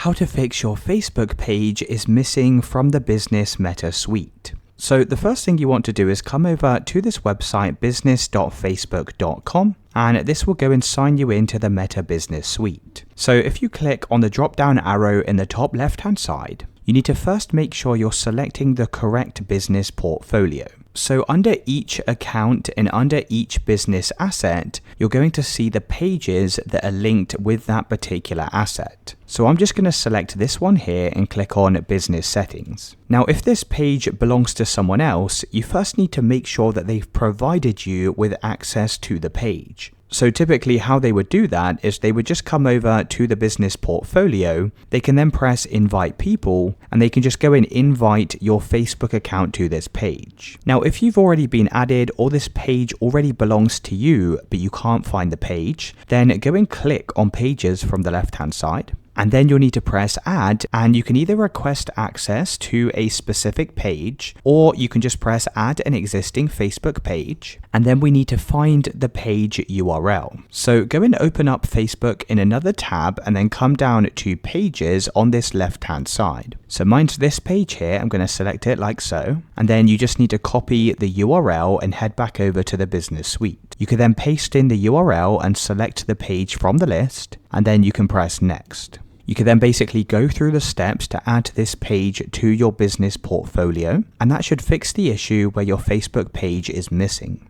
how to fix your Facebook page is missing from the Business Meta Suite. So the first thing you want to do is come over to this website, business.facebook.com, and this will go and sign you into the Meta Business Suite. So if you click on the drop down arrow in the top left hand side, you need to first make sure you're selecting the correct business portfolio. So under each account and under each business asset, you're going to see the pages that are linked with that particular asset. So I'm just going to select this one here and click on Business Settings. Now, if this page belongs to someone else, you first need to make sure that they've provided you with access to the page. So typically how they would do that is they would just come over to the business portfolio. They can then press invite people and they can just go and invite your Facebook account to this page. Now, if you've already been added or this page already belongs to you, but you can't find the page, then go and click on pages from the left hand side. And then you'll need to press add, and you can either request access to a specific page, or you can just press add an existing Facebook page. And then we need to find the page URL. So go and open up Facebook in another tab and then come down to pages on this left hand side. So mine's this page here. I'm going to select it like so. And then you just need to copy the URL and head back over to the Business Suite. You can then paste in the URL and select the page from the list, and then you can press next. You can then basically go through the steps to add this page to your business portfolio, and that should fix the issue where your Facebook page is missing.